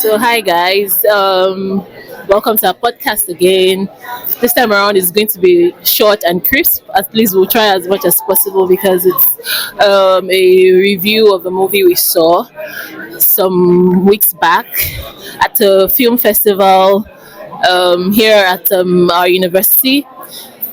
So, hi guys, welcome to our podcast again. This time around is going to be short and crisp. At least we'll try as much as possible because it's a review of a movie we saw some weeks back at a film festival here at our university,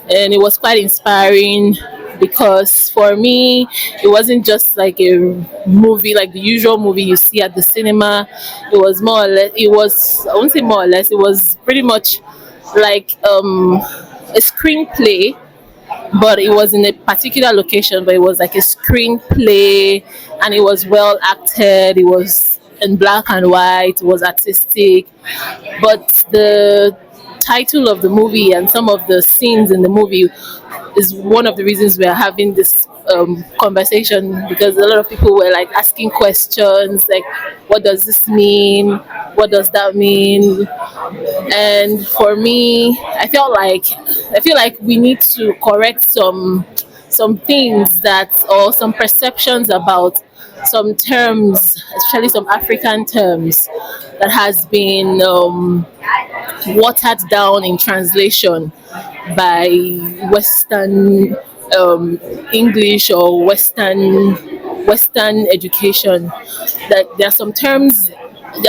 and it was quite inspiring because for me it wasn't just like a movie like the usual movie you see at the cinema. It was more or less, it was, I won't say more or less, it was pretty much like a screenplay, but it was in a particular location, but it was like a screenplay, and it was well acted, it was in black and white, it was artistic. But the title of the movie and some of the scenes in the movie is one of the reasons we are having this conversation, because a lot of people were like asking questions like, what does this mean, what does that mean? And for me, I feel like we need to correct some things that, or some perceptions about some terms, especially some African terms, that has been watered down in translation by Western English or Western education. That there are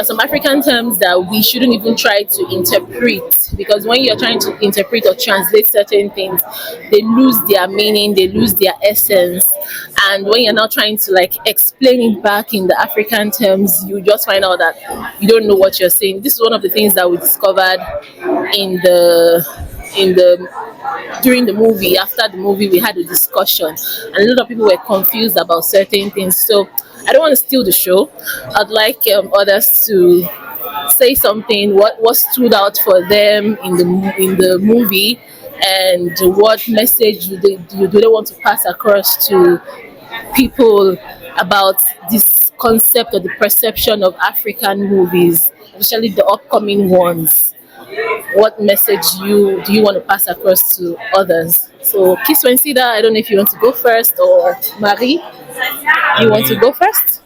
some African terms that we shouldn't even try to interpret, because when you're trying to interpret or translate certain things, they lose their meaning, they lose their essence. And when you're now trying to like explain it back in the African terms, you just find out that you don't know what you're saying. This is one of the things that we discovered in the during the movie. After the movie, we had a discussion, and a lot of people were confused about certain things. So I don't want to steal the show. I'd like others to say something. What stood out for them in the movie, and what message do they want to pass across to people about this concept or the perception of African movies, especially the upcoming ones. What message do you want to pass across to others? So, Kiswensida, I don't know if you want to go first, or Marie, you want to go first?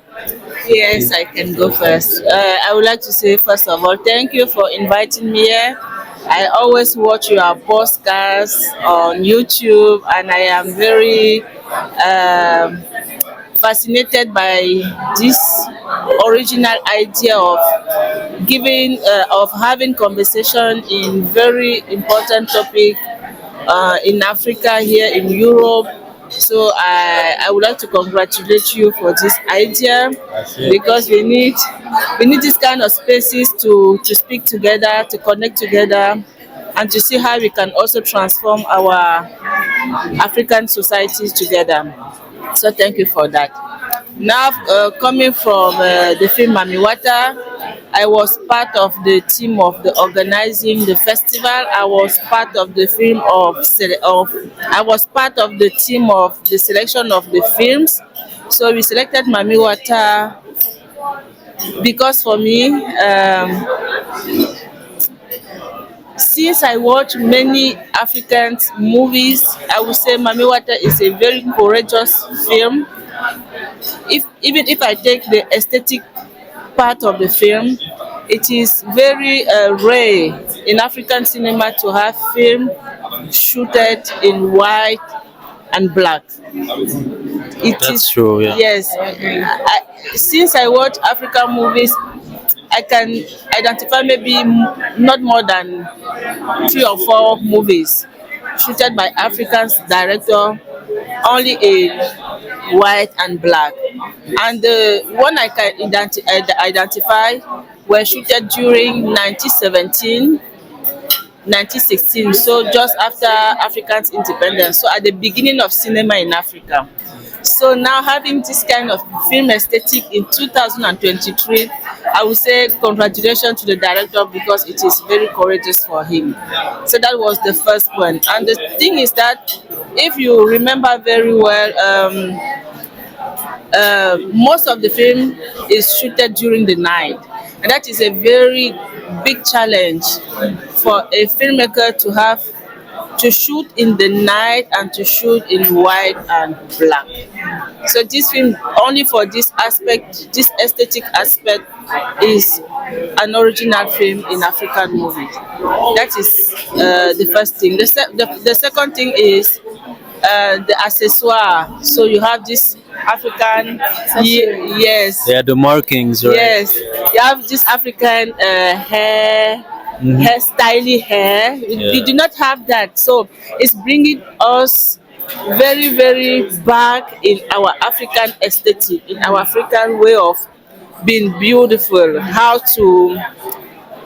Yes, I can go first. I would like to say, first of all, thank you for inviting me here. I always watch your podcasts on YouTube, and I am very fascinated by this original idea of having conversation in very important topic in Africa, here in Europe. So I would like to congratulate you for this idea, because we need this kind of spaces to speak together, to connect together, and to see how we can also transform our African societies together. So thank you for that. Now, coming from the film Mami Wata, I was part of the team of the organizing the festival. I was part of the I was part of the team of the selection of the films. So we selected Mami Wata because for me, since I watch many African movies, I would say Mami Wata is a very courageous film. Even if I take the aesthetic part of the film, it is very rare in African cinema to have film shooted in white and black. It That's is, true, yeah. yes. Since I watch African movies, I can identify maybe not more than 3 or 4 movies shooted by African director, only in white and black. And the one I can identify were shooted during 1917, 1916, so just after Africa's independence, so at the beginning of cinema in Africa. So now having this kind of film aesthetic in 2023, I would say congratulations to the director, because it is very courageous for him. So that was the first point. And the thing is that if you remember very well, most of the film is shooted during the night, and that is a very big challenge for a filmmaker to have to shoot in the night and to shoot in white and black. So this film, only for this aspect, this aesthetic aspect, is an original film in African movie. That is the first thing. The second thing is the accessoire. So you have this African, yes, They are the markings, right? yes, you have this African hair. We Yeah. do not have that, so it's bringing us very, very back in our African aesthetic, in our African way of being beautiful. How to,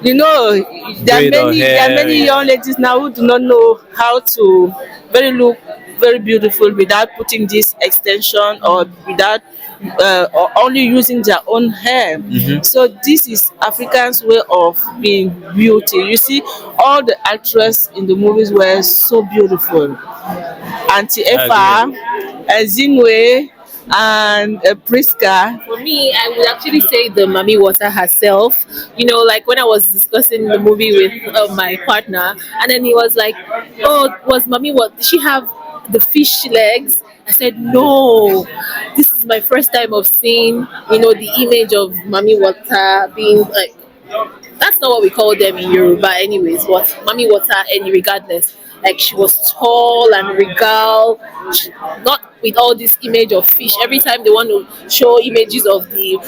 you know, Braid our there are hair, many yeah. young ladies now who do not know how to look very beautiful without putting this extension, or without or only using their own hair. So this is Africans' way of being beauty. You see, all the actresses in the movies were so beautiful. Auntie I Effa, agree. Zinwe, and Priska. For me, I would actually say the Mami Wata herself. You know, like when I was discussing the movie with my partner, and then he was like, "Oh, was Mami what? Did she have the fish legs?" I said, "No. This is my first time of seeing, the image of Mami Wata being like, that's not what we call them in Yoruba, anyways. But Mami Wata, any regardless, like she was tall and regal, not with all this image of fish. Every time they want to show images of the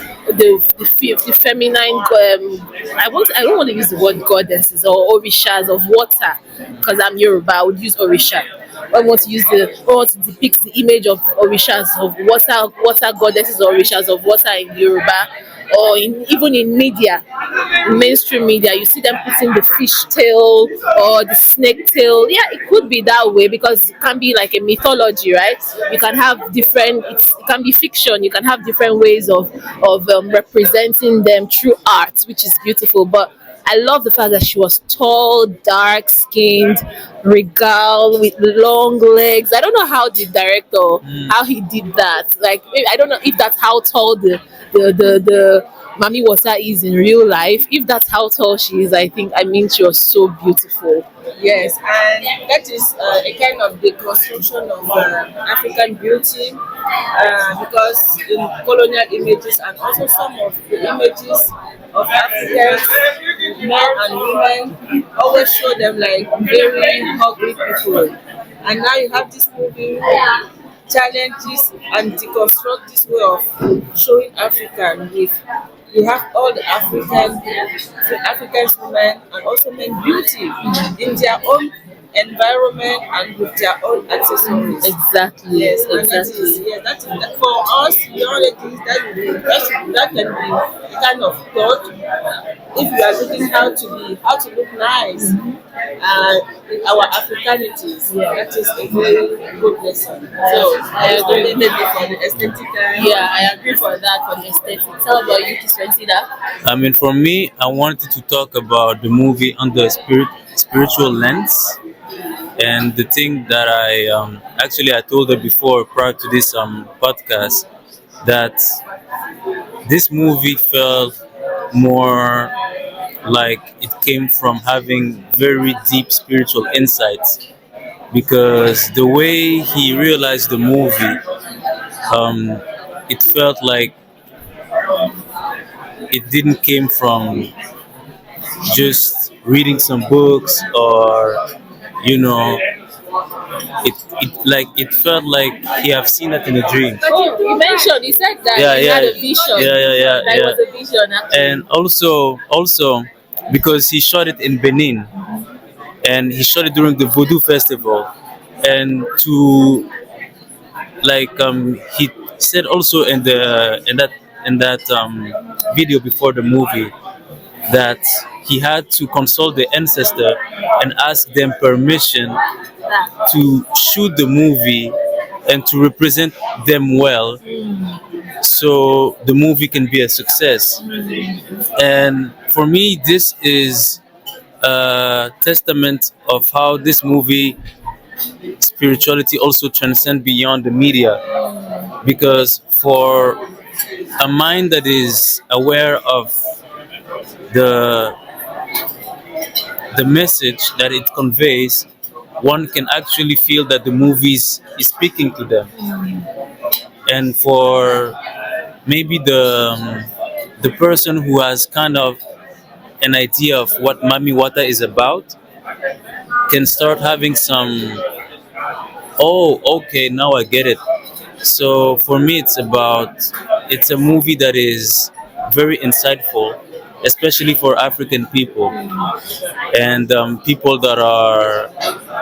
feminine, I don't want to use the word goddesses or orishas of water, because I'm Yoruba. I would use orisha. I want to I want to depict the image of orishas of water goddesses or orishas of water in Yoruba, or even in media, in mainstream media, you see them putting the fish tail or the snake tail. Yeah, it could be that way because it can be like a mythology, right? You can have it can be fiction. You can have different ways of representing them through art, which is beautiful. But I love the fact that she was tall, dark skinned, regal with long legs. I don't know how the director, how he did that. Like I don't know if that's how tall the Mami Wata is in real life. If that's how tall she is, I mean she was so beautiful. Yes, and that is a kind of deconstruction of African beauty, because in colonial images and also some of the images of Africans, men and women, always show them like very ugly people. And now you have this movie challenges and deconstruct this way of showing African with, you have all the African women and also men beauty in their own environment and with their own accessories. Exactly. Yes, and Exactly. that for us young ladies, that can be a kind of thought if you are looking how to look nice in our Africanities. That is a very good lesson. So I agree. maybe for the aesthetic. Yeah, I agree for that, for the aesthetics. How about you, Kiswantida? I mean, for me, I wanted to talk about the movie under a spiritual lens. And the thing that I told her before prior to this podcast that this movie felt more like it came from having very deep spiritual insights, because the way he realized the movie, um, it felt like it didn't came from just reading some books, or you know it felt like he have seen it in a dream. But you mentioned, you said that Yeah, you yeah, had a vision. That yeah. was a vision, actually. And also because he shot it in Benin, and he shot it during the Voodoo Festival, and to he said also in that video before the movie that he had to consult the ancestor and ask them permission to shoot the movie and to represent them well, so the movie can be a success. And for me, this is a testament of how this movie spirituality also transcend beyond the media, because for a mind that is aware of the the message that it conveys, one can actually feel that the movies is speaking to them. And for maybe the person who has kind of an idea of what Mami Wata is about can start having some, oh, okay, now I get it. So for me, it's a movie that is very insightful, especially for African people and people that are,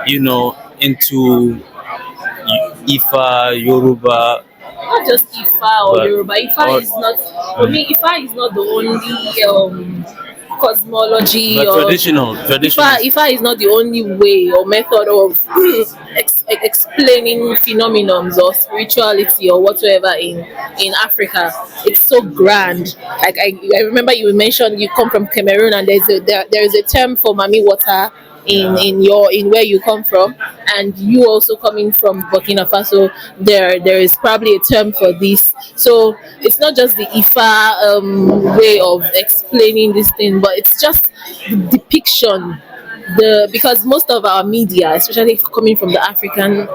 into Ifa, Yoruba, Not just Ifa or but Yoruba. Ifa or is not, for me. Ifa is not the only cosmology but or traditional. Ifa is not the only way or method of explaining phenomenons or spirituality or whatsoever in Africa. It's so grand. Like I remember you mentioned you come from Cameroon, and there is a term for Mami Wata Yeah. in where you come from, and you also coming from Burkina Faso. There is probably a term for this. So it's not just the Ifa way of explaining this thing, but it's just the depiction, the because most of our media, especially coming from the African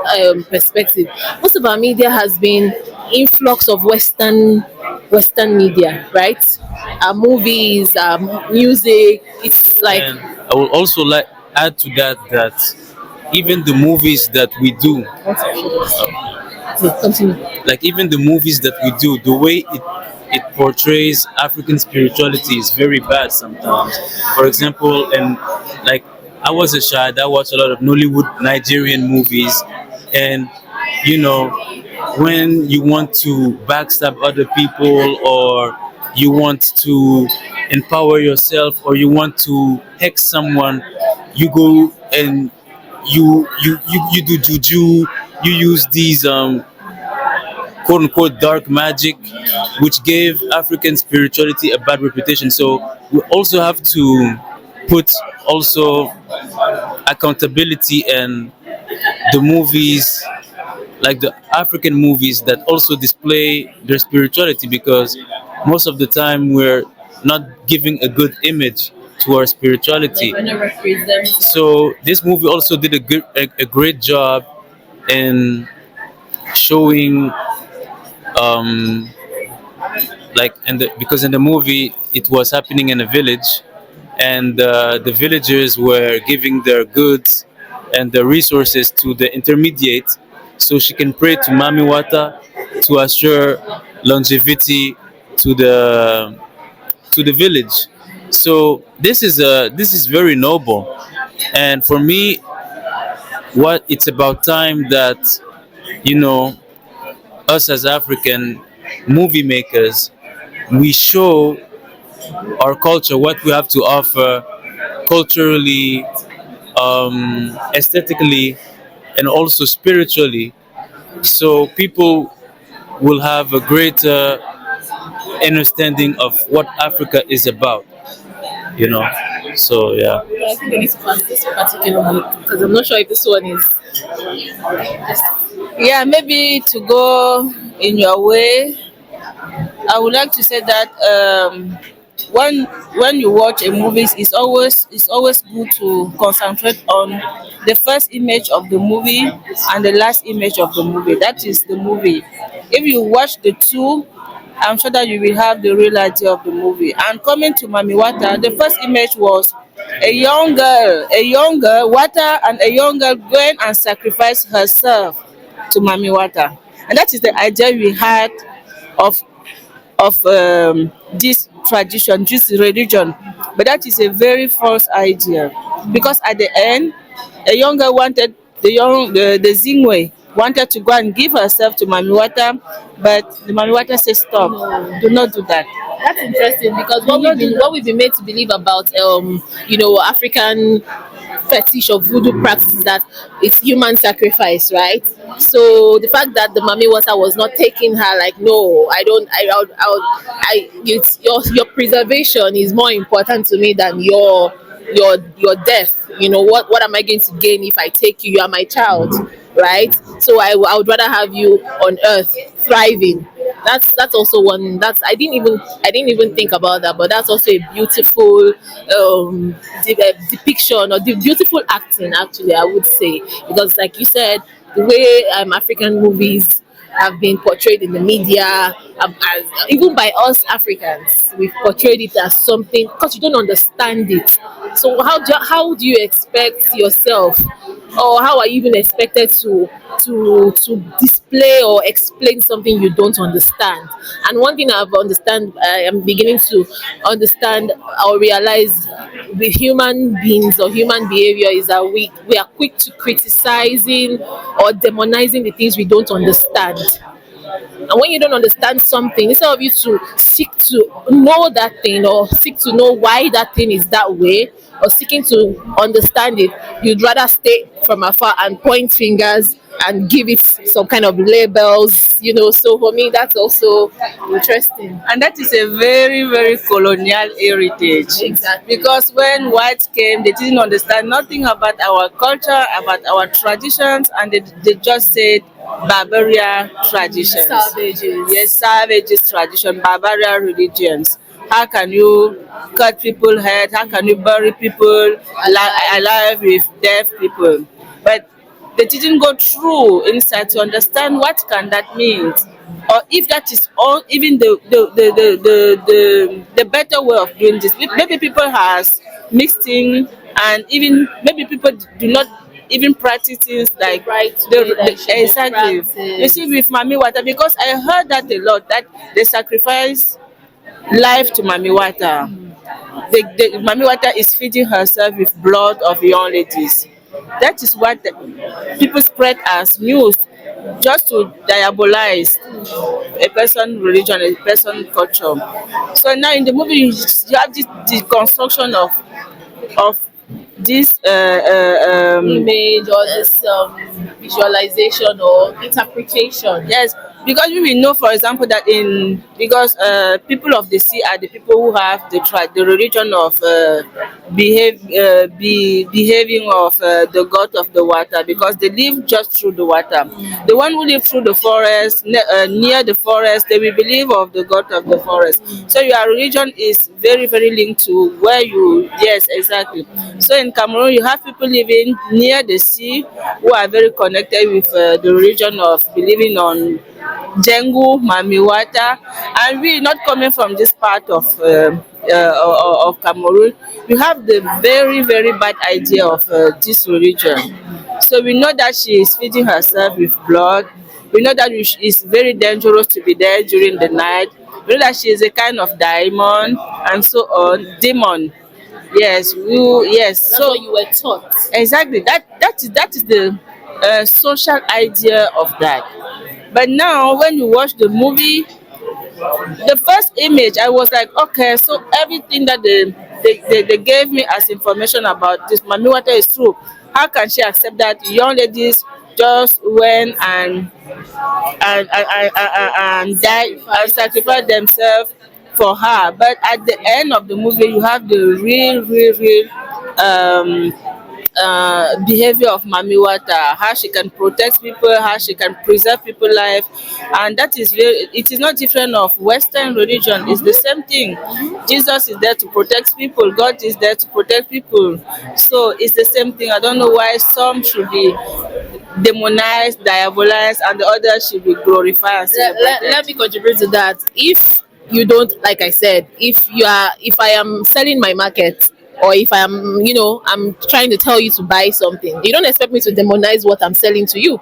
perspective, most of our media has been influx of Western media, right? Our movies, our music. It's like And I will also like add to that even the movies that we do, continue. like even the movies that we do, the way it portrays African spirituality is very bad sometimes. For example, and like I was a child, I watched a lot of Nollywood Nigerian movies, and you know when you want to backstab other people, or you want to empower yourself, or you want to hex someone, you go and you do juju, you use these quote unquote dark magic, which gave African spirituality a bad reputation. So we also have to put also accountability and the movies, like the African movies that also display their spirituality, because most of the time we're not giving a good image to our Like spirituality. when I represent. So this movie also did a great job in showing um like because in the movie it was happening in a village, and the villagers were giving their goods and the resources to the intermediate, so she can pray to Mami Wata to assure longevity to the village. So this is very noble, and for me, what it's about time that you know us as African movie makers, we show our culture, what we have to offer culturally, aesthetically, and also spiritually, so people will have a greater understanding of what Africa is about, you know. So yeah. I think I need to pass this particular one because I'm not sure if this one is. Yeah, maybe to go in your way, I would like to say that when you watch a movie, it's always good to concentrate on the first image of the movie and the last image of the movie. That is the movie. If you watch the two, I'm sure that you will have the real idea of the movie. And coming to Mami Wata, the first image was a young girl, Wata, and a young girl going and sacrifice herself to Mami Wata. And that is the idea we had of this tradition, this religion. But that is a very false idea, because at the end, a young girl wanted the Zingwe wanted to go and give herself to Mami Wata, but the Mami Wata said stop, No. do not do that. That's interesting because Do not do that. what we've been made to believe about African fetish or voodoo practice is that it's human sacrifice, right? So the fact that the Mami Water was not taking her, like, no, I don't, it's your preservation is more important to me than your death. What am I going to gain if I take you? You are my child, right? So I would rather have you on earth thriving That's also one. That's I didn't even think about that, but that's also a beautiful depiction, or the beautiful acting, actually, I would say, because like you said, the way African movies have been portrayed in the media, as even by us Africans, we've portrayed it as something because you don't understand it. So how do you expect yourself, or how are you even expected to display or explain something you don't understand? And one thing I am beginning to understand or realize with human beings or human behavior is that we are quick to criticizing or demonizing the things we don't understand. And when you don't understand something, instead of you to seek to know that thing, or seek to know why that thing is that way, or seeking to understand it, you'd rather stay from afar and point fingers and give it some kind of labels. So for me, that's also interesting. And that is a very, very colonial heritage. Exactly. Because when whites came, they didn't understand nothing about our culture, about our traditions, and they just said barbarian traditions. Savages. Yes, savages tradition, barbarian religions. How can you cut people head? How can you bury people alive with deaf people? But they didn't go through inside to understand what can that mean, or if that is all even the better way of doing this. Maybe people has mixed in, and even maybe people do not even practice things like Right way that should be exactly. You practiced. see, with Mami Wata, because I heard that a lot, that they sacrifice life to Mami Wata. The Mami Wata is feeding herself with blood of young ladies. That is what the people spread as news, just to diabolize a person religion, a person culture. So now in the movie you have this deconstruction of this Image, or this visualization or interpretation. yes, because we will know, for example, that in because people of the sea are the people who have the religion of behaving of the god of the water, because they live just through the water. The one who live through the forest, near the forest, they will believe of the god of the forest. So your religion is very, very linked to where you, yes, exactly. So in Cameroon, you have people living near the sea who are very connected with the religion of believing on Jengu, Mami Wata, and we not coming from this part of Cameroon. We have the very, very bad idea of this religion. So we know that she is feeding herself with blood. We know that it's very dangerous to be there during the night. We know that she is a kind of diamond and so on, demon. Yes, yes. That's So what you were taught. exactly, that is the social idea of that. But now when you watch the movie, the first image I was like, okay, so everything that they gave me as information about this Mami Wata is true. How can she accept that young ladies just went and die and sacrifice themselves for her? But at the end of the movie, you have the real um behavior of Mami Wata, how she can protect people, how she can preserve people life, and that is very. It is not different of Western religion. It's the same thing. Jesus is there to protect people. God is there to protect people. So it's the same thing. I don't know why some should be demonized, diabolized, and the others should be glorified and Let celebrated. me contribute to that. If you don't, like I said, if I am selling my market, or if I'm trying to tell you to buy something, you don't expect me to demonize what I'm selling to you.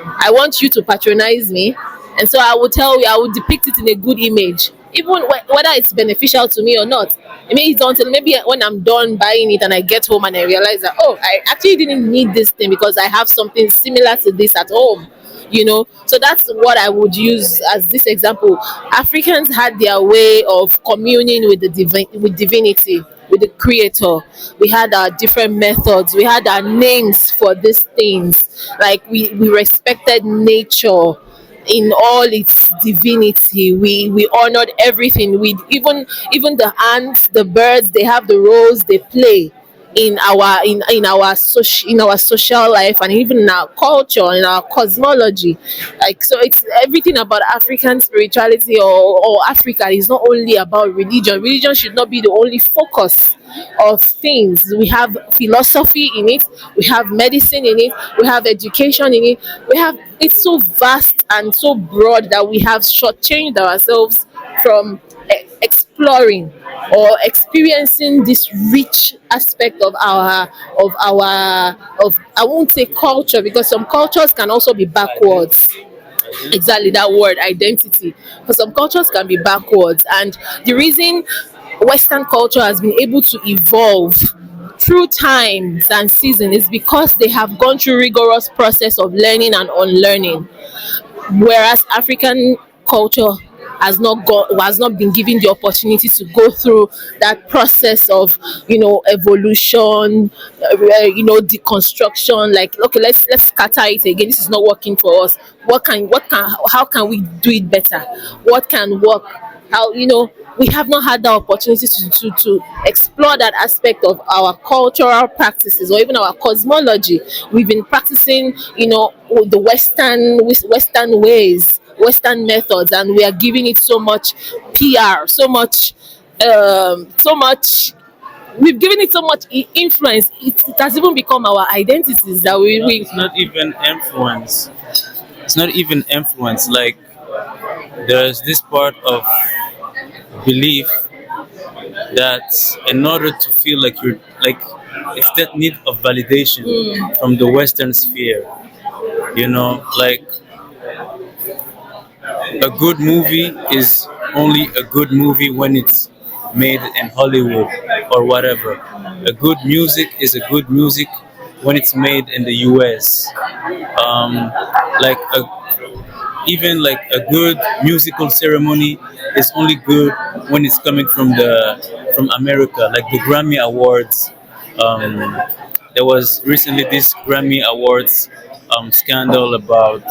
I want you to patronize me, and so I will tell you, I will depict it in a good image, even whether it's beneficial to me or not. I mean, it's until maybe when I'm done buying it and I get home and I realize that, oh, I actually didn't need this thing because I have something similar to this at home. So that's what I would use as this example. Africans had their way of communing with with divinity, with the creator. We had our different methods, we had our names for these things. Like we respected nature in all its divinity. We honored everything. We even the ants, the birds, they have the roles they play. in our social life, and even in our culture, in our cosmology. Like, so it's everything about African spirituality, or Africa is not only about religion. Religion should not be the only focus of things. We have philosophy in it, we have medicine in it, we have education in it. We have, it's so vast and so broad that we have shortchanged ourselves from exploring or experiencing this rich aspect of our of, I won't say culture, because some cultures can also be backwards. Exactly, that word, identity. For some cultures can be backwards, and the reason Western culture has been able to evolve through times and seasons is because they have gone through rigorous process of learning and unlearning, whereas African culture has not been given the opportunity to go through that process of, evolution, deconstruction. Like, okay, let's scatter it again. This is not working for us. How can we do it better? What can work? How, we have not had the opportunity to explore that aspect of our cultural practices or even our cosmology. We've been practicing, the Western ways, Western methods, and we are giving it so much PR, so much. We've given it so much influence. It has even become our identities that we It's not even influence. It's not even influence. Like, there's this part of belief that in order to feel like you're like, it's that need of validation from the Western sphere. Like, a good movie is only a good movie when it's made in Hollywood or whatever. A good music is a good music when it's made in the US. Like, even like a good musical ceremony is only good when it's coming from America, like the Grammy Awards. Um, there was recently this Grammy Awards scandal about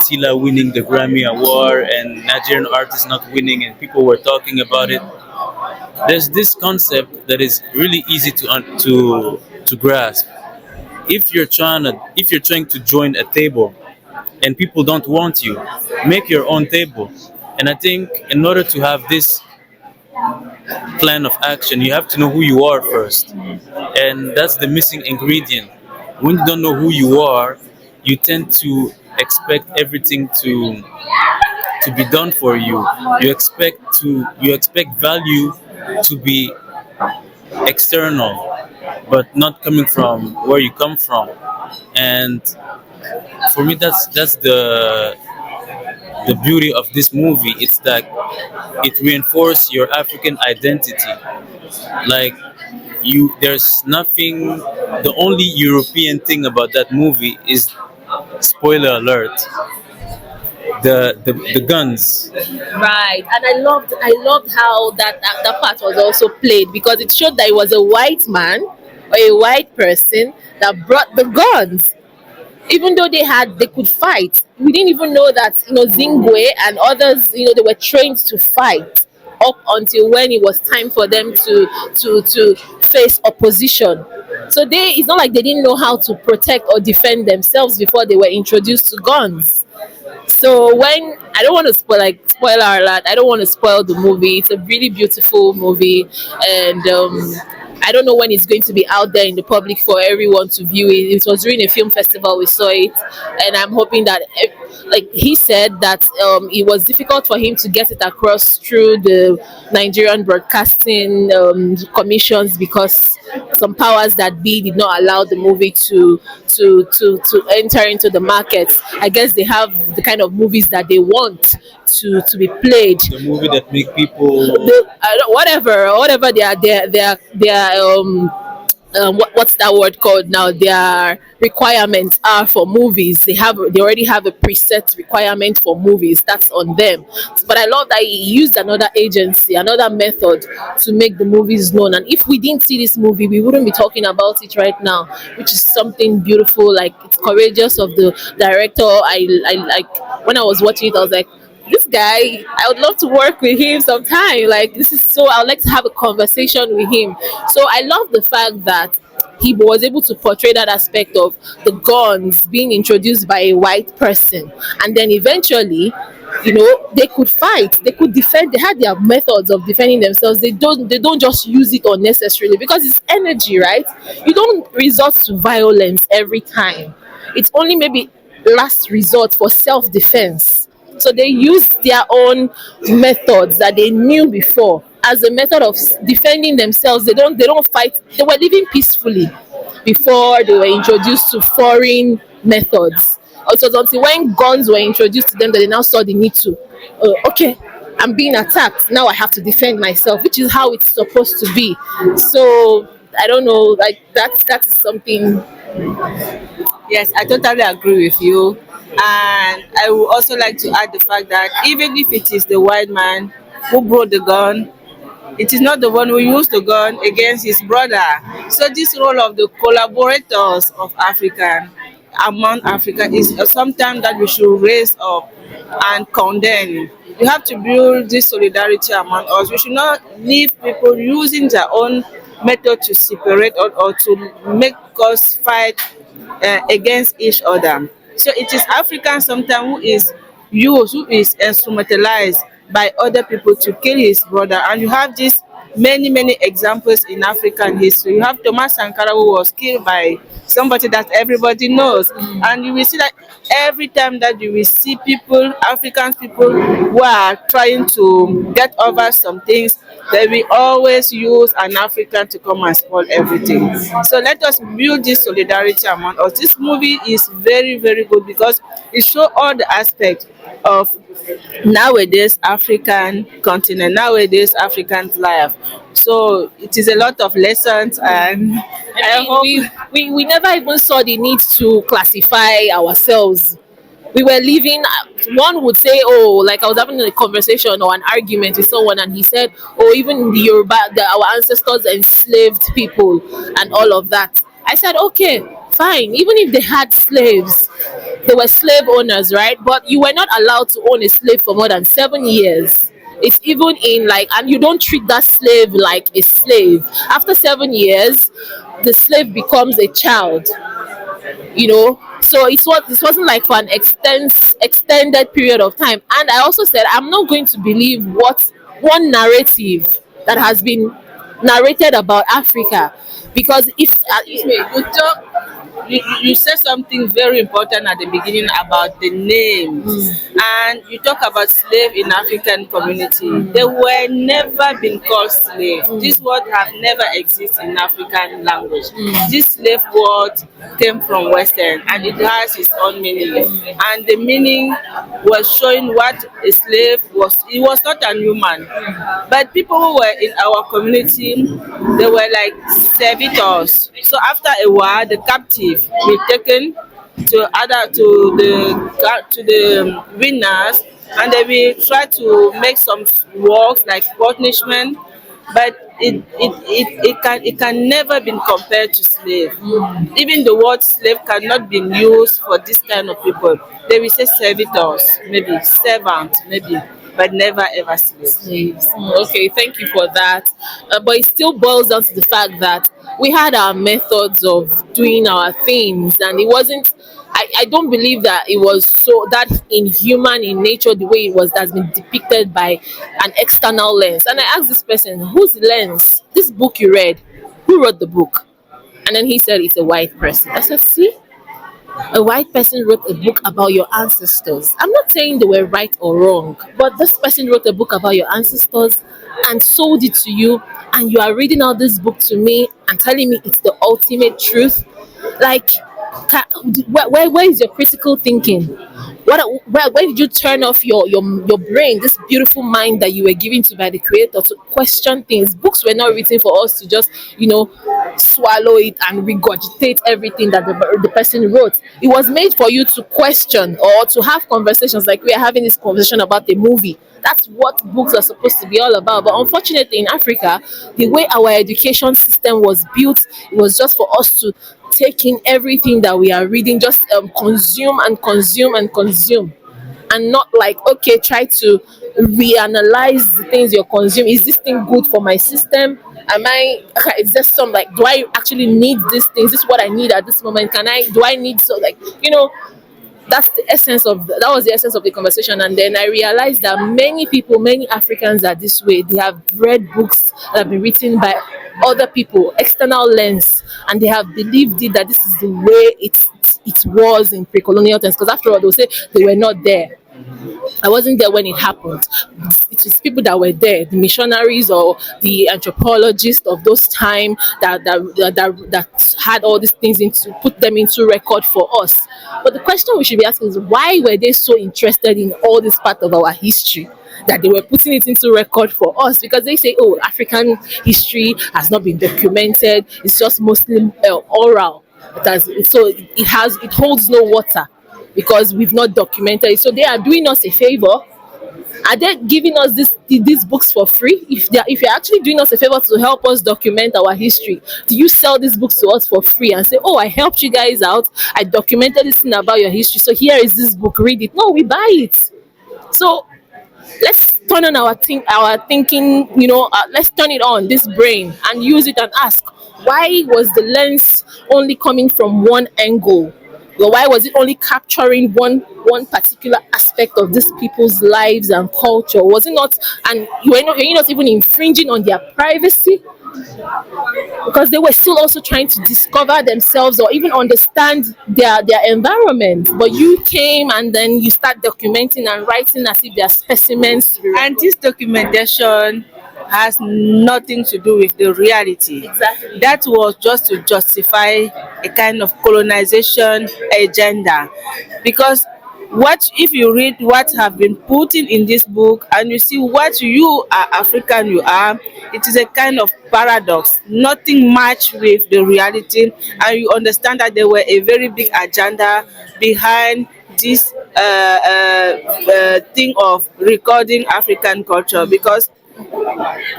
Tila winning the Grammy Award and Nigerian artists not winning, and people were talking about it. There's this concept that is really easy to grasp. If you're trying to join a table and people don't want you, make your own table. And I think in order to have this plan of action, you have to know who you are first. And that's the missing ingredient. When you don't know who you are, you tend to expect everything to be done for you. You expect value to be external, but not coming from where you come from. And for me, that's the beauty of this movie. It's that it reinforces your African identity. Like, there's nothing. The only European thing about that movie is, spoiler alert, the guns. right. And I loved how that part was also played, because it showed that it was a white man or a white person that brought the guns. Even though they could fight, we didn't even know that, Zingwe and others, they were trained to fight up until when it was time for them to face opposition. So it's not like they didn't know how to protect or defend themselves before they were introduced to guns. So when I don't want to spoiler alert, I don't want to spoil the movie. It's a really beautiful movie, and I don't know when it's going to be out there in the public for everyone to view it. It was during a film festival we saw it, and I'm hoping that, like he said, that it was difficult for him to get it across through the Nigerian broadcasting commissions, because some powers that be did not allow the movie to enter into the market. I guess they have the kind of movies that they want to be played. The movie that make people. Whatever what's that word called now, their requirements are for movies. They already have a preset requirement for movies. That's on them. But I love that he used another agency, another method to make the movies known. And if we didn't see this movie, we wouldn't be talking about it right now, which is something beautiful. Like, it's courageous of the director. I like, when I was watching it, I was like, this guy, I would love to work with him sometime. Like, this is so, I would like to have a conversation with him. So I love the fact that he was able to portray that aspect of the guns being introduced by a white person, and then eventually, they could fight, they could defend, they had their methods of defending themselves. They don't just use it unnecessarily, because it's energy, right? You don't resort to violence every time. It's only maybe last resort for self-defense. So they used their own methods that they knew before as a method of defending themselves. They don't fight. They were living peacefully before they were introduced to foreign methods. It was until when guns were introduced to them that they now saw the need to, okay, I'm being attacked. Now I have to defend myself, which is how it's supposed to be. So I don't know, like that is something. Yes, I totally agree with you. And I would also like to add the fact that even if it is the white man who brought the gun, it is not the one who used the gun against his brother. So this role of the collaborators of African among Africa is sometimes that we should raise up and condemn. You have to build this solidarity among us. We should not leave people using their own method to separate, or to make us fight against each other. So it is African sometimes who is used, who is instrumentalized by other people to kill his brother. And you have this many examples in African history. You have Thomas Sankara, who was killed by somebody that everybody knows. And you will see that every time that you will see people, African people who are trying to get over some things, they will always use an African to come and spoil everything. So let us build this solidarity among us. This movie is very good because it shows all the aspects of nowadays African continent, nowadays African life. So it is a lot of lessons, and I I mean, hope. we never even saw the need to classify ourselves. We were living, one would say, oh, like I was having a conversation or an argument with someone, and he said, oh, even in the Yoruba, our ancestors enslaved people and all of that. I said, okay, fine. Even if they had slaves, they were slave owners, right? But you were not allowed to own a slave for more than 7 years. It's even in, like, and you don't treat that slave like a slave. After 7 years, the slave becomes a child, so this wasn't like for an extended period of time. And I also said I'm not going to believe what one narrative that has been narrated about Africa, because if Excuse me, you said something very important at the beginning about the names, and you talk about slave in African community. They were never been called slave. This word have never existed in African language. This slave word came from Western, and it has its own meaning. And the meaning was showing what a slave was. He was not a human, but people who were in our community, they were like servitors. So after a while, the captive were taken to the winners, and they will try to make some works like punishment, but it can never be compared to slave. Even the word slave cannot be used for this kind of people. They will say servitors, maybe servant, maybe, but never ever slave. slaves. Okay, thank you for that. But it still boils down to the fact that we had our methods of doing our things, and it wasn't. I don't believe that it was so that inhuman in nature the way it was, that's been depicted by an external lens. And I asked this person, whose lens? This book you read, who wrote the book? And then he said it's a white person. I said, see, a white person wrote a book about your ancestors. I'm not saying they were right or wrong, but this person wrote a book about your ancestors and sold it to you, and you are reading out this book to me and telling me it's the ultimate truth. Like, where is your critical thinking? Where did you turn off your brain, this beautiful mind that you were given to by the creator, to question things? Books were not written for us to just swallow it and regurgitate everything that the person wrote. It was made for you to question or to have conversations like we are having this conversation about the movie. That's what books are supposed to be all about. But unfortunately, in Africa, the way our education system was built, it was just for us to take in everything that we are reading, just consume and consume and consume. and not like, okay, try to reanalyze the things you're consuming. Is this thing good for my system? Am I okay, is there some like, do I actually need this thing? Is this what I need at this moment? Can I do I need, so like, that's the essence of that was the essence of the conversation. And then I realized that many people, many Africans are this way. They have read books that have been written by other people, external lens, and they have believed it that this is the way it was in pre-colonial times, because after all they'll say they were not there. I wasn't there when it happened. It was people that were there, the missionaries or the anthropologists of those time that had all these things into put them into record for us. But the question we should be asking is, why were they so interested in all this part of our history that they were putting it into record for us? Because they say, oh, African history has not been documented. It's just mostly oral. It holds no water because we've not documented it. So they are doing us a favor. Are they giving us these books for free? If you're actually doing us a favor to help us document our history, do you sell these books to us for free and say, oh, I helped you guys out, I documented this thing about your history, so here is this book, read it? No, we buy it. So let's turn on our thinking, let's turn it on, this brain, and use it and ask, why was the lens only coming from one angle? Well, why was it only capturing one particular aspect of these people's lives and culture? Was it not? And you're not even infringing on their privacy, because they were still also trying to discover themselves or even understand their environment. But you came and then you start documenting and writing as if they are specimens to be And this documentation has nothing to do with the reality. Exactly. That was just to justify a kind of colonization agenda. Because what if you read what have been put in this book and you see what you are African you are, it is a kind of paradox, nothing much with the reality, and you understand that there were a very big agenda behind this thing of recording African culture. Because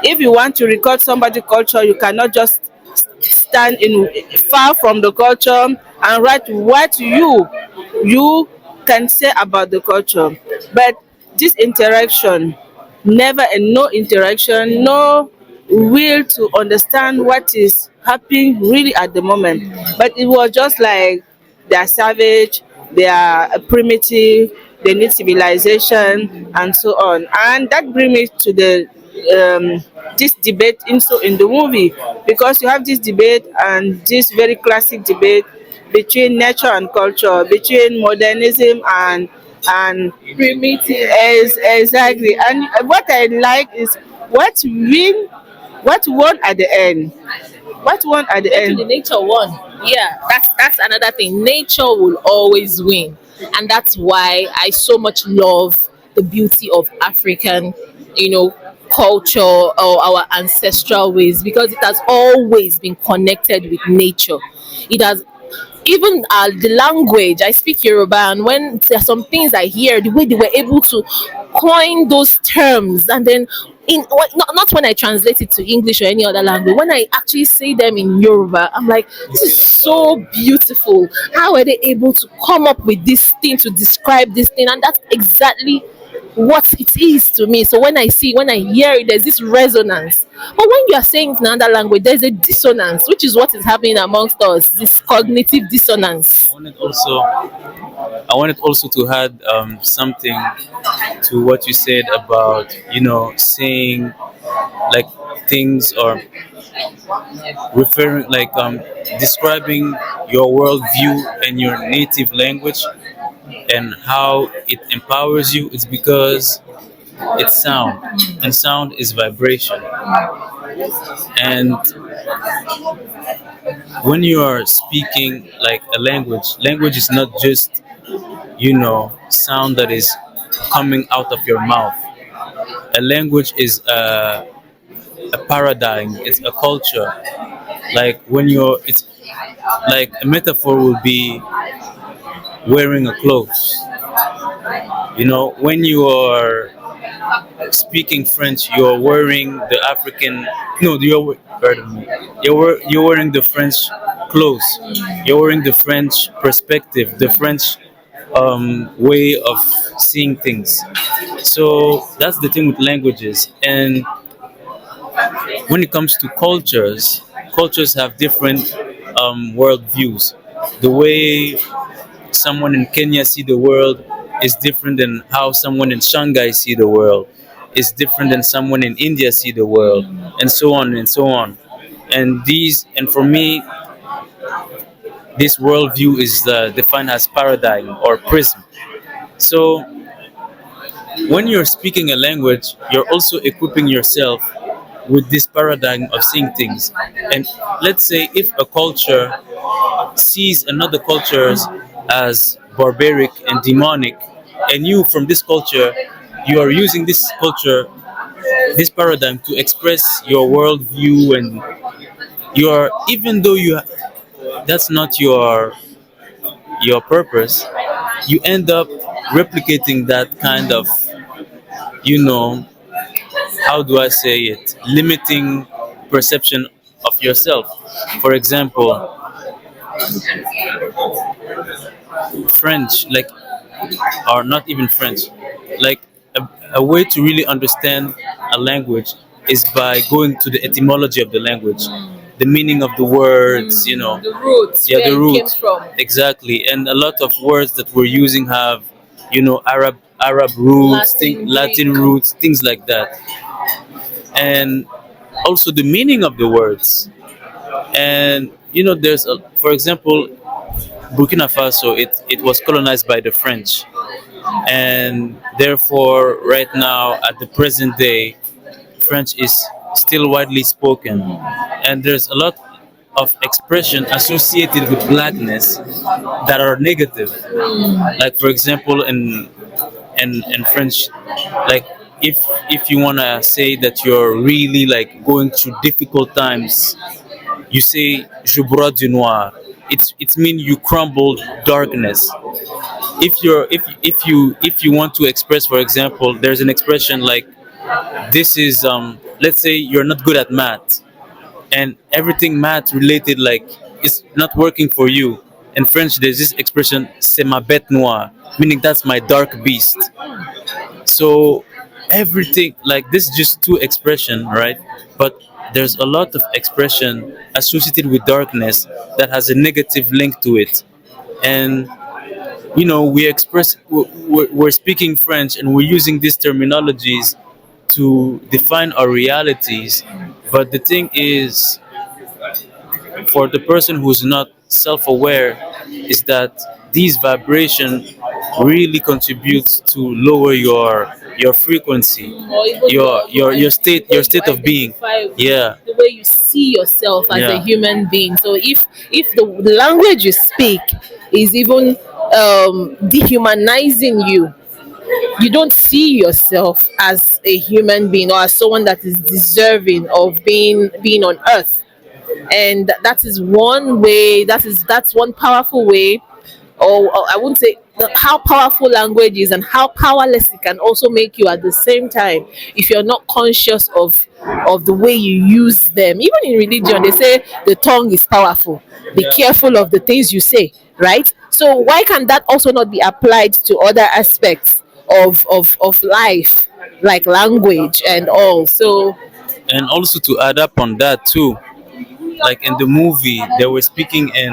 if you want to record somebody's culture, you cannot just stand in far from the culture and write what you can say about the culture. But this interaction, never and no interaction, no will to understand what is happening really at the moment. But it was just like they are savage, they are primitive, they need civilization and so on. And that brings me to the this debate also in the movie, because you have this debate and this very classic debate between nature and culture, between modernism and primitive. exactly. And what I like is what won at the end. What won at the Actually, end? nature won. Yeah, that's another thing. Nature will always win, and that's why I so much love the beauty of African, culture or our ancestral ways, because it has always been connected with nature. It has even the language. I speak Yoruba, and when there are some things I hear, the way they were able to coin those terms, and then not when I translate it to English or any other language, when I actually say them in Yoruba, I'm like, this is so beautiful. How are they able to come up with this thing to describe this thing? And that's exactly what it is to me. So when I hear it, there's this resonance. But when you are saying it in another language, there's a dissonance, which is what is happening amongst us, this cognitive dissonance. I wanted also to add something to what you said about saying like things or referring like describing your worldview in your native language and how it empowers you. It's because it's sound, and sound is vibration. And when you are speaking like a language is not just sound that is coming out of your mouth. A language is a paradigm, it's a culture. Like when you're it's like a metaphor will be wearing a clothes. When you are speaking French, you're wearing the African. No, pardon me. You're wearing the French clothes. You're wearing the French perspective, the French way of seeing things. So that's the thing with languages. And when it comes to cultures, cultures have different world views. The way someone in Kenya see the world is different than how someone in Shanghai see the world. Is different than someone in India see the world, and so on and so on. And for me, this worldview is defined as paradigm or prism. So when you're speaking a language, you're also equipping yourself with this paradigm of seeing things. And let's say if a culture sees another cultures as barbaric and demonic, and you from this culture, you are using this culture, this paradigm to express your worldview, and you are, even though you that's not your purpose, you end up replicating that kind of, you know, how do I say it, limiting perception of yourself. For example, French, like, or not even French, like a way to really understand a language is by going to the etymology of the language, the meaning of the words, The roots, yeah, where the it came root, from. exactly. And a lot of words that we're using have, Arab roots, Latin, Latin Greek. roots, things like that. And also the meaning of the words. And there's for example, Burkina Faso, it was colonized by the French, and therefore right now at the present day, French is still widely spoken, and there's a lot of expression associated with blackness that are negative. Like for example, in French, like if you wanna say that you're really like going through difficult times, you say "je broie du noir." It's mean you crumbled darkness. If you want to express, for example, there's an expression like this is let's say you're not good at math, and everything math related like it's not working for you. In French, there's this expression "c'est ma bête noire," meaning that's my dark beast. So everything like this is just two expression, right? But there's a lot of expression associated with darkness that has a negative link to it. And we express, we're speaking French and we're using these terminologies to define our realities. But the thing is, for the person who's not self-aware, is that these vibration really contributes to lower your frequency, Or even your state of being. identify with Yeah, the way you see yourself as a yeah, human being. So if the language you speak is even dehumanizing you, you don't see yourself as a human being or as someone that is deserving of being on earth. And that is one way, that's one powerful way, or I wouldn't say how powerful language is and how powerless it can also make you at the same time if you're not conscious of the way you use them. Even in religion, they say the tongue is powerful. Be careful of the things you say, right? So why can that also not be applied to other aspects of life, like language and all? So and also to add up on that too, like in the movie they were speaking in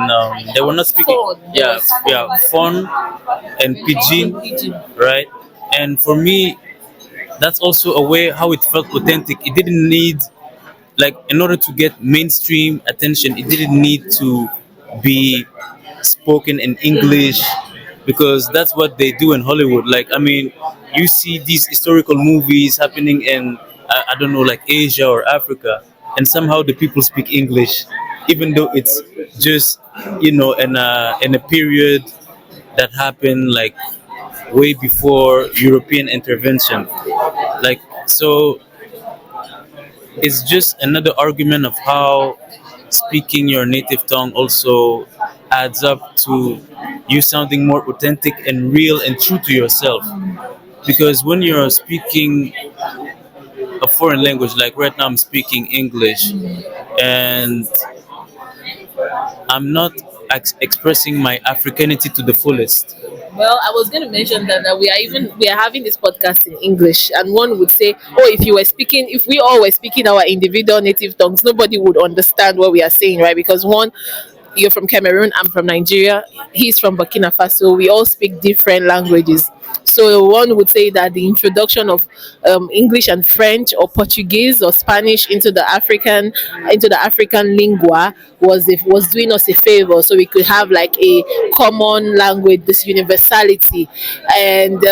they were not speaking, Fun, yeah, yes, yeah, fun and pidgin, pidgin. right? And for me, that's also a way how it felt authentic. It didn't need, like, in order to get mainstream attention, it didn't need to be spoken in English, because that's what they do in Hollywood. Like, I mean, you see these historical movies happening in, I don't know, like Asia or Africa, and somehow the people speak English, even though it's just, in a period that happened like way before European intervention. Like, so it's just another argument of how speaking your native tongue also adds up to you sounding more authentic and real and true to yourself. Because when you're speaking a foreign language, like right now I'm speaking English, and I'm not expressing my Africanity to the fullest. Well, I was going to mention that we are having this podcast in English, and one would say, "Oh, if we all were speaking our individual native tongues, nobody would understand what we are saying, right?" Because one, you're from Cameroon, I'm from Nigeria, he's from Burkina Faso. We all speak different languages. So one would say that the introduction of English and French or Portuguese or Spanish into the African lingua was doing us a favor, so we could have like a common language, this universality, and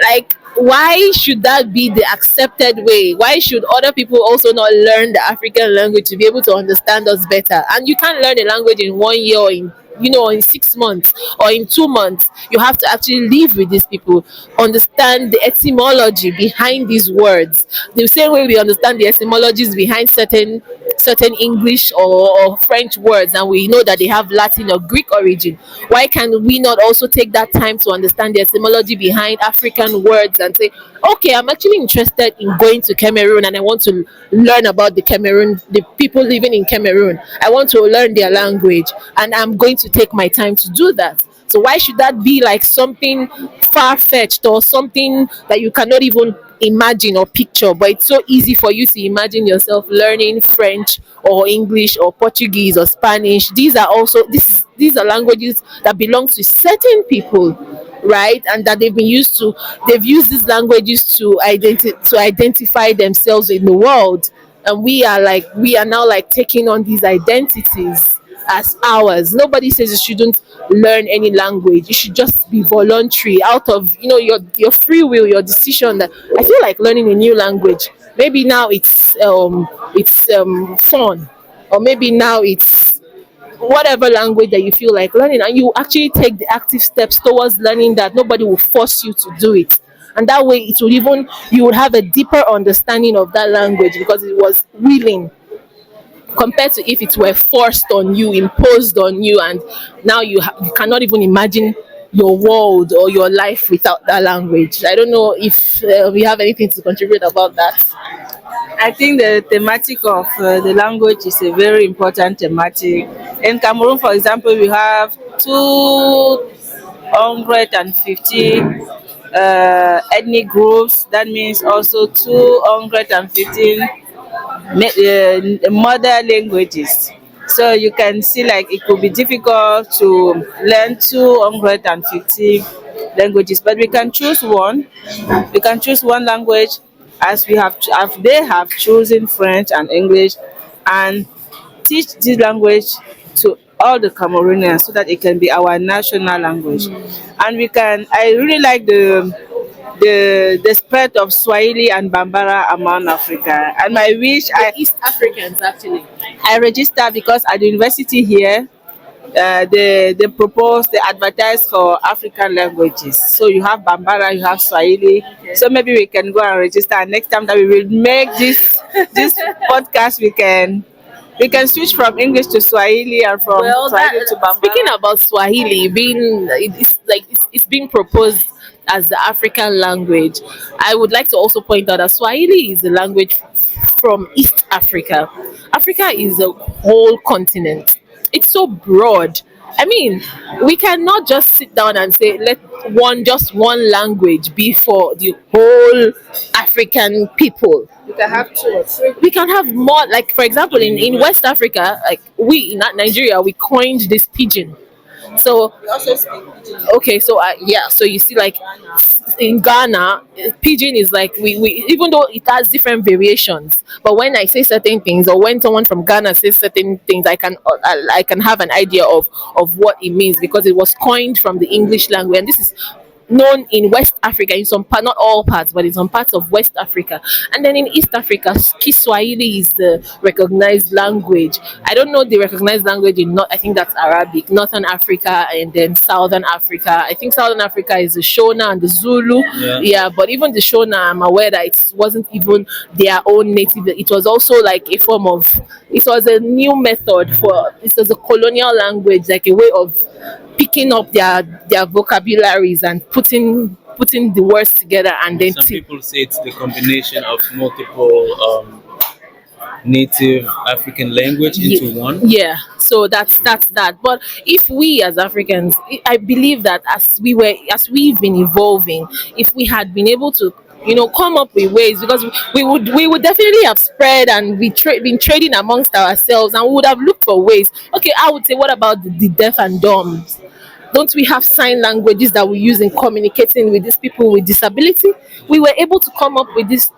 like why should that be the accepted way? Why should other people also not learn the African language to be able to understand us better? And you can't learn a language in 1 year or in 6 months or in 2 months. You have to actually live with these people, understand the etymology behind these words. The same way we understand the etymologies behind certain English or French words, and we know that they have Latin or Greek origin. Why can we not also take that time to understand the etymology behind African words and say, okay, I'm actually interested in going to Cameroon and I want to learn about the people living in Cameroon. I want to learn their language and I'm going to take my time to do that. So why should that be like something far fetched or something that you cannot even imagine or picture? But it's so easy for you to imagine yourself learning French or English or Portuguese or Spanish. These are languages that belong to certain people, right? And that they've used these languages to identify themselves in the world. And we are now like taking on these identities as ours. Nobody says you shouldn't learn any language. You should just be voluntary out of your free will, your decision. That I feel like learning a new language. Maybe now it's fun, or maybe now it's whatever language that you feel like learning, and you actually take the active steps towards learning that. Nobody will force you to do it, and that way you would have a deeper understanding of that language because it was willing, compared to if it were forced on you, imposed on you, and now you cannot even imagine your world or your life without that language. I don't know if we have anything to contribute about that. I think the thematic of the language is a very important thematic. In Cameroon, for example, we have 250 ethnic groups. That means also 215 mother languages. So you can see like it could be difficult to learn 250 languages, but we can choose one. We can choose one language as they have chosen French and English, and teach this language to all the Cameroonians so that it can be our national language. And I really like the spread of Swahili and Bambara among Africa. And my wish, East Africans actually. I registered because at the university here, they propose, they advertise for African languages. So you have Bambara, you have Swahili. Okay. So maybe we can go and register. And next time that we will make this podcast, we can switch from English to Swahili and from Well, Swahili to Bambara. speaking about Swahili being it's being proposed as the African language, I would like to also point out that Swahili is a language from East Africa. Africa is a whole continent. It's so broad. I mean, we cannot just sit down and say let just one language be for the whole African people. You can have two or three. We can have more, like for example in West Africa, like we in Nigeria, we coined this pidgin. So We also speak Pidgin. okay, so yeah, so you see like in Ghana, pidgin is like we even though it has different variations, but when I say certain things or when someone from Ghana says certain things, I can have an idea of what it means because it was coined from the English language, and this is known in West Africa, in some part, not all parts, but in some parts of West Africa. And then in East Africa, Kiswahili is the recognized language. I don't know the recognized language in North, I think that's Arabic, Northern Africa, and then Southern Africa. I think Southern Africa is the Shona and the Zulu. Yeah, but even the Shona, I'm aware that it wasn't even their own native. It was also like a form of, it was a new method for, it was a colonial language, like a way of picking up their vocabularies and putting the words together, and then Some people say it's the combination of multiple native African language into one. yeah, So that's that. But if we as Africans, I believe that as we've been evolving, if we had been able to, come up with ways, because we would definitely have spread and been trading amongst ourselves, and we would have looked for ways. Okay, I would say, what about the deaf and dumb? Don't we have sign languages that we use in communicating with these people with disability? We were able to come up with this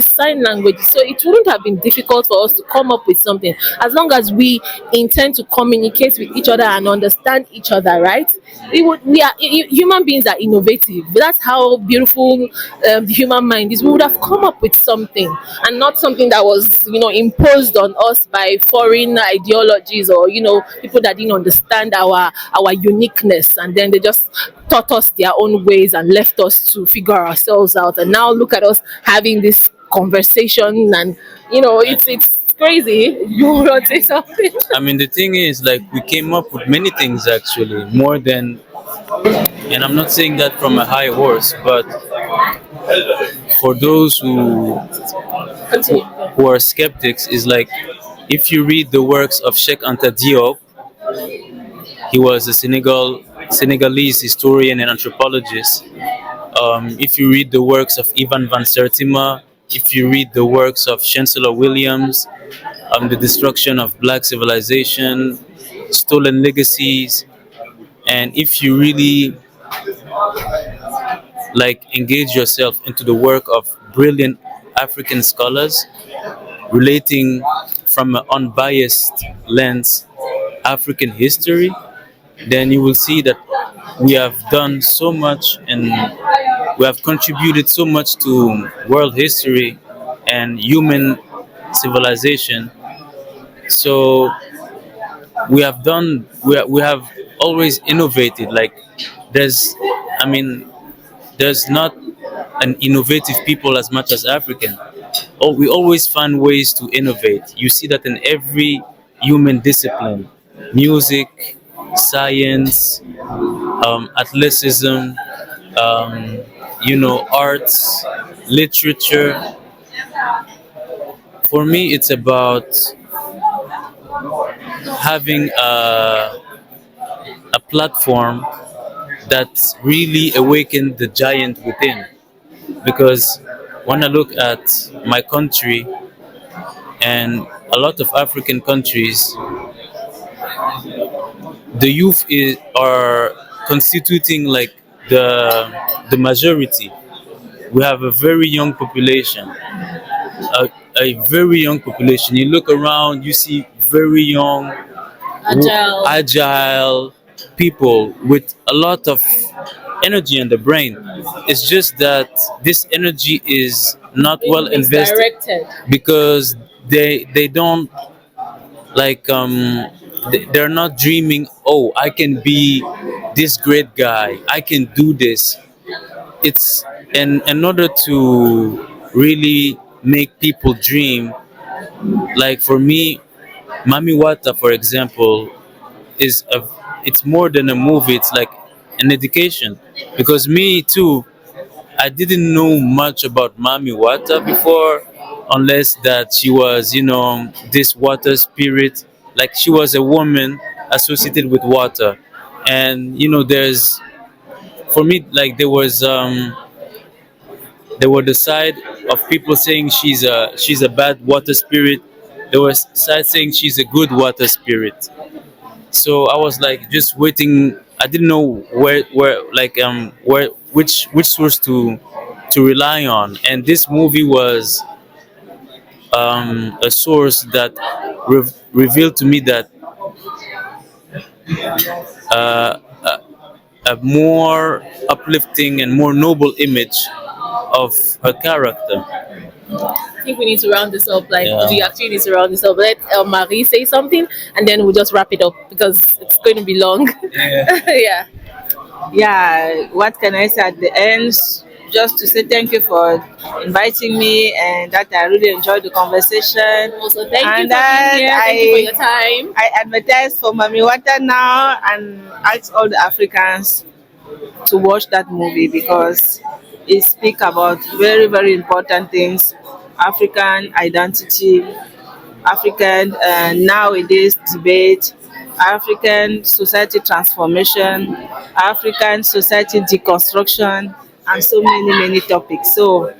sign languages, so it wouldn't have been difficult for us to come up with something, as long as we intend to communicate with each other and understand each other, right? Human beings are innovative. That's how beautiful the human mind is. We would have come up with something, and not something that was, imposed on us by foreign ideologies, or people that didn't understand our uniqueness, and then they just taught us their own ways and left us to figure ourselves out. And now look at us having this conversation, and it's crazy. You want to say something? I mean, the thing is, like, we came up with many things actually, more than, and I'm not saying that from a high horse, but for those Continue. who are skeptics, is like, if you read the works of Sheikh Anta Diop, he was a Senegalese historian and anthropologist. If you read the works of Ivan van Sertima, if you read the works of Chancellor Williams, The Destruction of Black Civilization, Stolen Legacies, and if you really like engage yourself into the work of brilliant African scholars relating from an unbiased lens African history, then you will see that we have done so much and we have contributed so much to world history and human civilization. So we have always innovated. Like, there's, I mean, there's not an innovative people as much as African. Oh, we always find ways to innovate. You see that in every human discipline: music, science, athleticism, arts, literature. For me, it's about having a platform that really awakened the giant within. Because when I look at my country and a lot of African countries, the youth are constituting like the majority. We have a very young population, a very young population. You look around, you see very young, Agile. agile people with a lot of energy in the brain. It's just that this energy is not well invested Misdirected. because they don't like they're not dreaming, oh, I can be this great guy, I can do this. It's in order to really make people dream. Like, for me, Mami Wata, for example, is a it's more than a movie. It's like an education, because me too, I didn't know much about Mami Wata before, unless that she was, this water spirit. Like, she was a woman associated with water, and there's, for me, like, there were the side of people saying she's a bad water spirit. There was side saying she's a good water spirit. So I was like just waiting. I didn't know where which source to rely on, and this movie was a source that revealed to me that uh, a more uplifting and more noble image of her character. I think we need to round this up. Like, Yeah. we actually need to round this up. Let Marie say something, and then we'll just wrap it up because it's going to be long. Yeah. Yeah, what can I say at the end? Just to say thank you for inviting me, and that I really enjoyed the conversation. Also, thank you for And being here. that Thank you for your time. I advertise for Mami Wata now and ask all the Africans to watch that movie because it speaks about very, very important things: African identity, African nowadays debate, African society transformation, African society deconstruction, and so many topics. So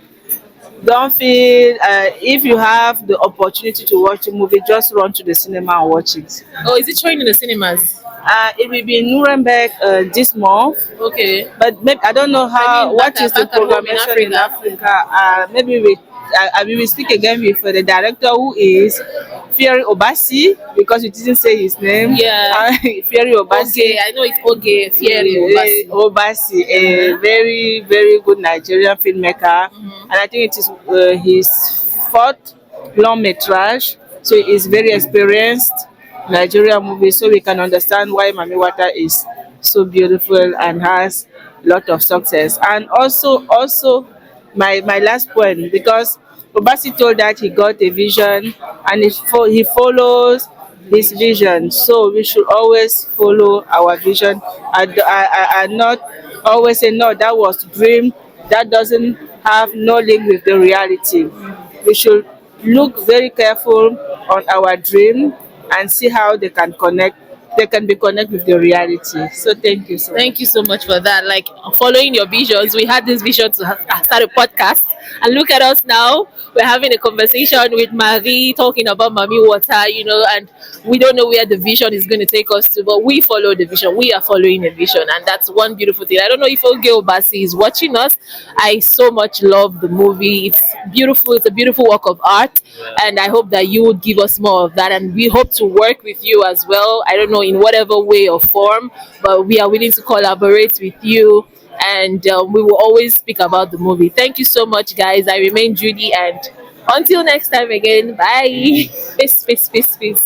don't feel if you have the opportunity to watch the movie, just run to the cinema and watch it. Oh, is it showing in the cinemas? It will be in Nuremberg this month, Okay. but maybe I don't know I how mean, what is the back at home in programmation in Africa. Africa. Maybe we will speak again with the director who is Fiery Obasi because you didn't say his name. Yeah. Fiery Obasi. Okay, I know it's Oge Fiery Obasi. Obasi, a Mhm. very good Nigerian filmmaker, and I think it is his fourth long metrage. So he is very experienced Nigerian movie, so we can understand why Mami Wata is so beautiful and has a lot of success. And also my last point, because Obasi told that he got a vision and he follows his vision. So we should always follow our vision and not always say no, that was dream, that doesn't have no link with the reality. We should look very careful on our dream and see how they can be connect with the reality. So thank you so Thank much. you so much for that. Like following your visions, we had this vision to start a podcast, and look at us now. We're having a conversation with Marie talking about Mami Wata, and we don't know where the vision is going to take us to, but we follow the vision. We are following the vision, and that's one beautiful thing. I don't know if Oge Obasi is watching us. I so much love the movie. It's beautiful. It's a beautiful work of art, and I hope that you would give us more of that. And we hope to work with you as well. I don't know in whatever way or form, but we are willing to collaborate with you. And we will always speak about the movie. Thank you so much, guys. I remain Judy, and until next time again, bye. Peace, peace, peace, peace.